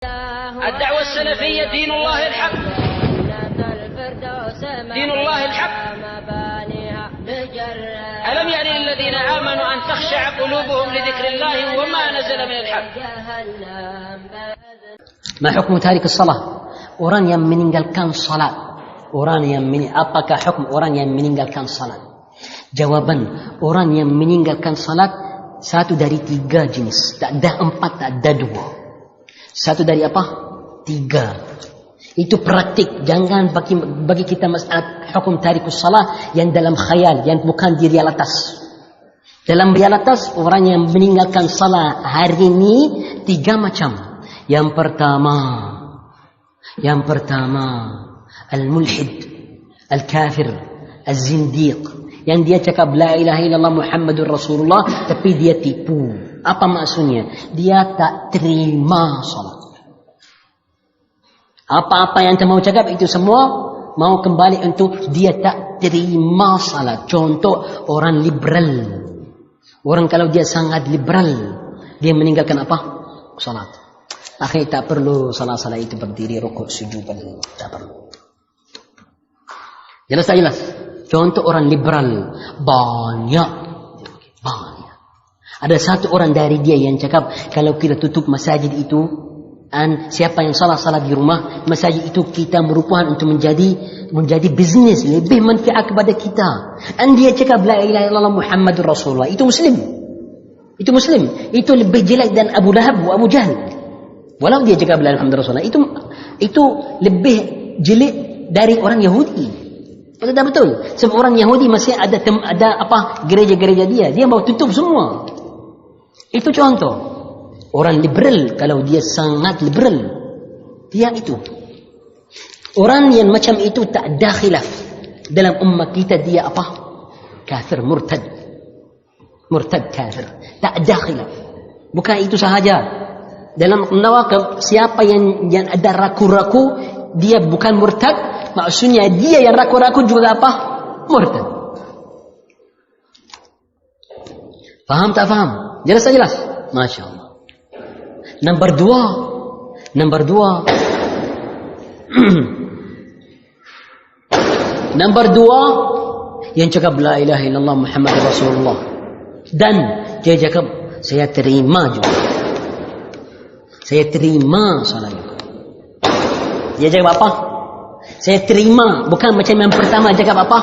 الدعوة السلفية دين الله الحق، دين الله الحق. ألم يأن للذين آمنوا أن تخشع قلوبهم لذكر الله وما نزل من الحق. ما حكم تارك الصلاة؟ orang yang meninggalkan salat. Apakah hukum orang yang meninggalkan salat? Jawaban, orang yang meninggalkan salat satu dari tiga jenis. Tak ada empat, tak ada dua. Satu dari apa? Tiga. Itu praktik. Jangan bagi kita masalah hukum tarikus salah yang dalam khayal, yang bukan di realitas. Dalam realitas, orang yang meninggalkan salah hari ini tiga macam. Yang pertama, al-mulhid, al-kafir, al-zindiq. Yang dia cakap la ilaha illallah Muhammadur Rasulullah tapi dia tipu. Apa maksudnya? Dia tak terima salat. Apa-apa yang dia mau cakap itu semua mau kembali untuk dia tak terima salat. Contoh orang liberal. Orang kalau dia sangat liberal, dia meninggalkan apa? Salat. Akhirnya tak perlu salat-salat itu berdiri rukuk sujud, tak perlu. Jelas tak jelas? Contoh orang liberal banyak. Ada satu orang dari dia yang cakap kalau kita tutup masjid itu, siapa yang salat di rumah, masjid itu kita merupakan untuk menjadi bisnis, lebih manfaat kepada kita. Dia cakap la ilaha illallah Muhammadur Rasulullah. Itu Muslim. Itu lebih jelek dan Abu Lahab wa Abu Jahal. Walau dia cakap la ilaha illallah Rasulullah, itu lebih jelek dari orang Yahudi. Betul. Sebab orang Yahudi masih ada gereja-gereja dia mau tutup semua. Itu contoh. Orang liberal, kalau dia sangat liberal, dia itu. Orang yang macam itu tak ada khilaf. Dalam ummah kita dia apa? Kafir, murtad. Murtad, kafir. Tak ada khilaf. Bukan itu sahaja. Dalam nawaqib, siapa yang ada ragu-ragu, dia bukan murtad. Maksudnya dia yang ragu-ragu juga apa? Murtad. Faham tak faham? Jelas tak jelas? Masya Allah. Nombor dua. Nombor dua yang cakap la ilaha illallah Muhammad Rasulullah. Dan dia cakap saya terima juga. Saya terima salat juga. Dia cakap apa? Saya terima. Bukan macam yang pertama cakap apa?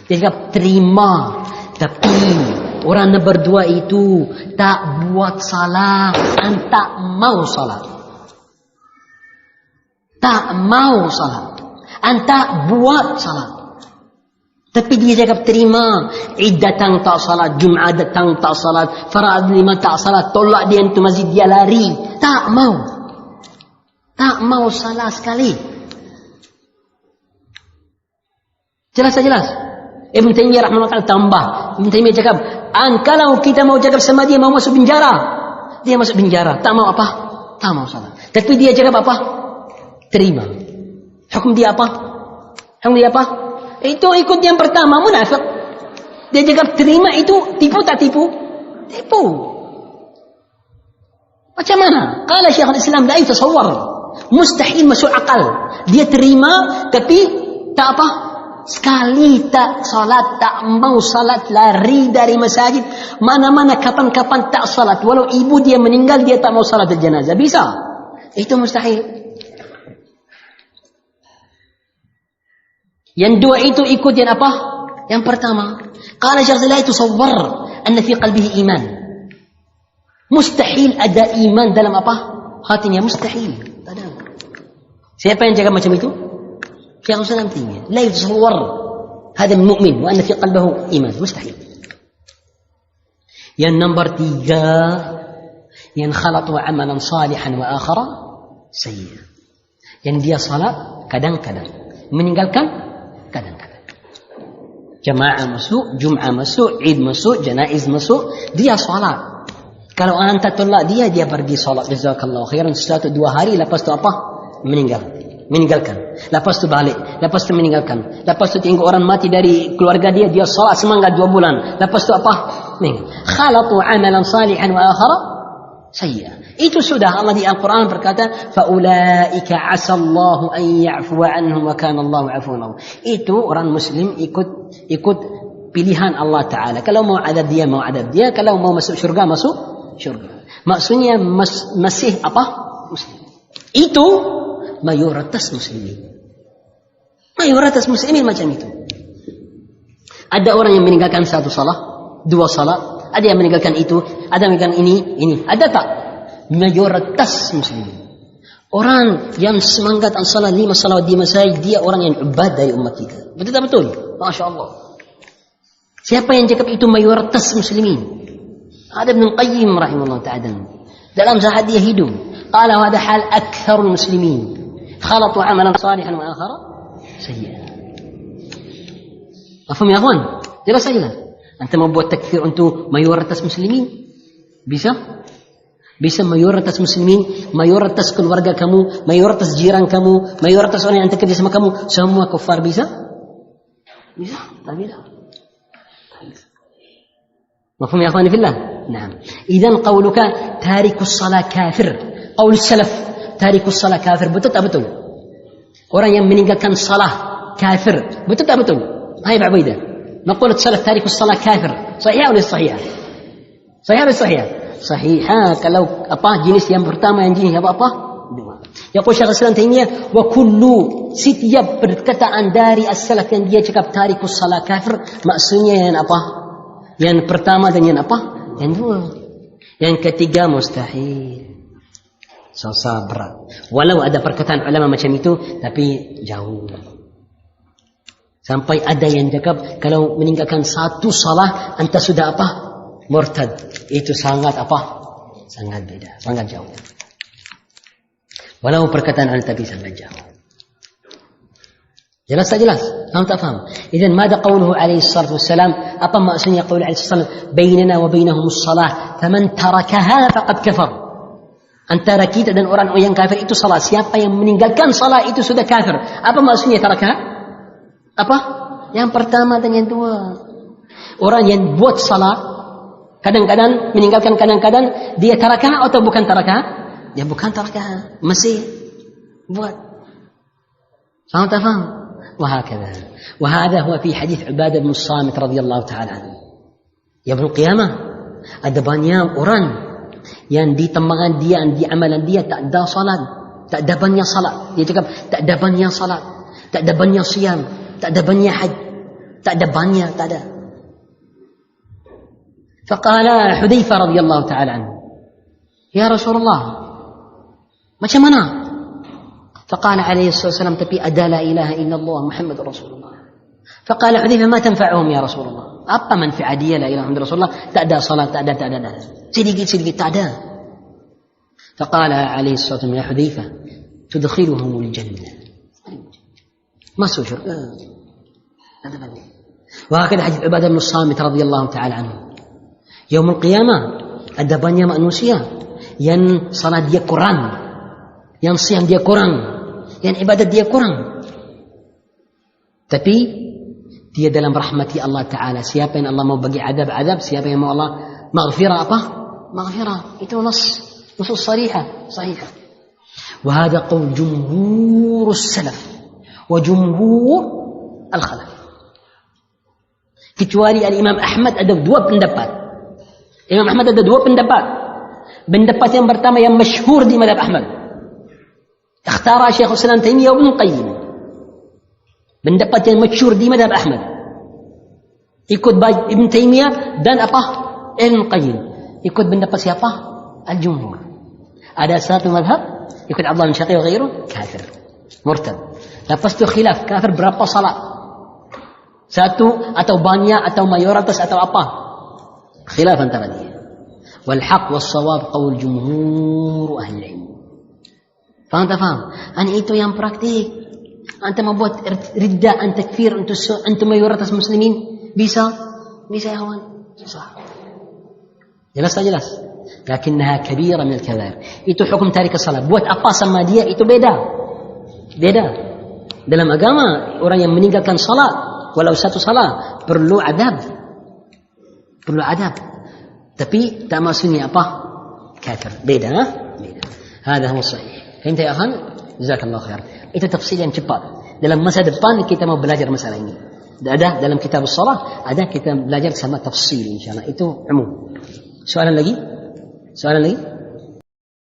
Dia cakap terima. Tapi orang nombor dua itu tak buat salat. Tak mau salat. Tak buat salat. Tapi dia cakap terima. Id datang tak salat, Jumaat datang tak salat, Farad 5 tak salat, tolak dia untuk masjid dia lari. Tak mau salat sekali. Jelas tak jelas? Ibn Taymiyah rahimahullah tambah. Ibn Taymiyah cakap, kalau kita mau cakap sama dia mau masuk penjara, dia masuk penjara. Tak mau apa? Tak mau salat. Tapi dia cakap apa? Terima. Hukum dia apa? Itu ikut yang pertama, munafik. Dia cakap terima itu tipu tak tipu? Tipu. Macam mana? Qala Syekhul Islam la yatasawwar. Mustahil masuk akal. Dia terima tapi tak apa? Sekali tak salat, tak mau salat, lari dari masjid, mana-mana kapan-kapan tak salat. Walau ibu dia meninggal, dia tak mau salat jenazah. Bisa? Itu mustahil. Yang dua itu ikut yang apa? Yang pertama. Qala Syekh la yatasawwar anna fi qalbihi iman. Mustahil ada iman dalam apa? Hatinya mustahil. Tak ada. Siapa yang jaga macam itu? Syekh Islam Taimiyah. La yatasawwar hadha al-mu'min wa anna fi qalbihi iman. Mustahil. Yang nombor tiga, yang khalatu amalan salihan wa akhara sayyi'. Yang dia salat kadang-kadang, meninggalkan kadang-kadang. Jamaah masuk, Jum'ah masuk, Id masuk, Janaiz masuk, dia salat. Kalau anta tolak dia pergi salat. Jazakallahu khairan. Satu 2 hari, lepas tu apa? Meninggalkan. Lepas tu balik. Lepas tu meninggalkan. Lepas tu tengok orang mati dari keluarga dia salat semangat 2 bulan. Lepas tu apa? Khalatu amalan salihan wa akhara sayyi'ah. Itu sudah Allah di Al-Quran berkata, faulaika asallahu an ya'fuwa anhum wa kana Allahu 'afuwan. Itu orang muslim ikut pilihan Allah Taala. Kalau mau adab dia, mau adab dia. Kalau mau masuk syurga, masuk syurga. Maksudnya masih apa? Muslim. Itu mayoritas muslimin. Mayoritas muslimin macam itu. Ada orang yang meninggalkan satu salah, dua salat, ada yang meninggalkan itu, ada yang meninggalkan ini. Ada tak? Mayoritas muslimin. Orang yang semangat salat 5 salawat di masjid, dia orang yang ubad dari umat kita. Betul tak betul? Masya Allah. Siapa yang cakap itu mayoritas muslimin? Ada Ibn Qayyim rahimahullah ta'ala. Dalam saat dia hidup, qala hada hal aktsarul muslimin. Khalatu amalan salihan wa akhara sayyi'an. Faham ya kawan? Jelas saja. Anda mau buat takfir untuk mayoritas muslimin? Bisa? Bisa mayoritas muslimin, mayoritas keluarga kamu, mayoritas jiran kamu, mayoritas orang yang anda kerja sama kamu, semua kufar bisa? Bisa? Tak bisa. مفهوم يا اخواني في الله؟ نعم. اذا قولك تارك الصلاه كافر، قول السلف تارك الصلاه كافر betul tak betul? Orang yang meninggalkan salah kafir, betul tak betul? هاي بعبيده نقول السلف تارك الصلاه كافر، صحيح ولا صحيح؟ صحيح ولا صحيح؟ صحيح. Kalau apa jenis yang pertama, yang jenis apa? Dua. Yaqul Syekh Islam Taimiyah, wa kullu, setiap perkataan dari as-salaf yang dia cakap tarikus salah kafir, maksudnya yang apa? Yang pertama dan yang apa? Yang dua. Yang ketiga mustahil. Susah, berat. Walau ada perkataan ulama macam itu, tapi jauh. Sampai ada yang cakap kalau meninggalkan satu salah anta sudah apa? Murtad. Itu sangat apa? Sangat beda, sangat jauh. Walau perkataan ulama tapi sangat jauh. Jelas tak jelas? Faham tak faham? Idzan mada qawluhu alaihi salatu wassalam? Apa maksudnya qaul alaihi salatu wassalam? Bainana wa bainahum as-salah, faman tarakaha faqad kafar. Antara kita dan orang yang kafir itu salat. Siapa yang meninggalkan salat itu sudah kafir. Apa maksudnya tarakaha? Apa? Yang pertama dan yang dua. Orang yang buat salat kadang-kadang meninggalkan, kadang-kadang dia tarakaha atau bukan tarakaha? Ya bukan tarakaha, masih buat. Faham tak faham? وهكذا. وهذا هو في حديث عبادة بن الصامت رضي الله تعالى عنه. يوم القيامة ada banyak orang yang di tembangan dia, di amalan dia tak ada salat, tak ada banyak salat. Dia cakap tak ada banyak salat, tak ada banyak siam, tak ada banyak haji, tak ada banyak, tak ada. فقال حذيفة رضي الله تعالى عنه يا رسول الله macam mana? فقال عليه الصلاة والسلام تبي أدا لا إله إلا الله محمد رسول الله. فقال حذيفة ما تنفعهم يا رسول الله؟ أبا منفعة دي لا إله إلا رسول الله؟ تأدى صلاة تأدى سيدي تأدى. فقال عليه الصلاة والسلام يا حذيفة تدخلهم الجنة ما سوشر. وهكذا حديث عبادة بن الصامت رضي الله تعالى عنه. يوم القيامة ada banyak manusia yang salat dia kurang, yang siam dia kurang, yang ibadat dia kurang. Tapi dia dalam rahmati Allah Ta'ala. Siapa yang Allah mau bagi adab, siapa yang mau Allah maghfirah apa? Maghfirah. Itu nusus sarihah, sahihah. وهذا قول جمهور السلف وجمهور الخلف. Kecuali Imam Ahmad ada dua pendapat. Imam Ahmad ada dua pendapat. Pendapat yang pertama yang masyhur di mazhab Ahmad, اختار شيخ الإسلام تيمية وابن القيم. pendapat yang masyhur di mazhab Ahmad ikut Ibn Taimiyah dan apa? Ibn Qayyim. Ikut pendapat siapa? Al-Jumhur. Ada satu mazhab ikut Abdullah bin Syaqi wa ghairu kafir, murtad. Lepas tu khilaf, kafir berapa salat? Satu atau banyak atau mayoritas atau apa? Khilaf antara dia. Wal haq was shawab qaul jumhur ahli ilm. Faham tak faham? Itu yang praktik. Anta membuat ridda, anta takfir untuk mayoritas muslimin. Bisa ya kawan? Susah. Jelas tak jelas? Lakinnaha kabira min al-kabair. Itu hukum tarik salat. Buat apa sama dia itu beda. Dalam agama orang yang meninggalkan salat walau satu salat perlu adab. Tapi tak maksudnya apa? Kafir. Beda. Hada huwa sahih. Fahimta ya akhan? Jazakallahu khair. Itu tafsir yang cepat. Dalam masa depan kita mau belajar masalah ini. Ada dalam kitab as-salah, ada kita belajar sama tafsir insyaallah. Itu umum. Soalan lagi? Soalan lagi?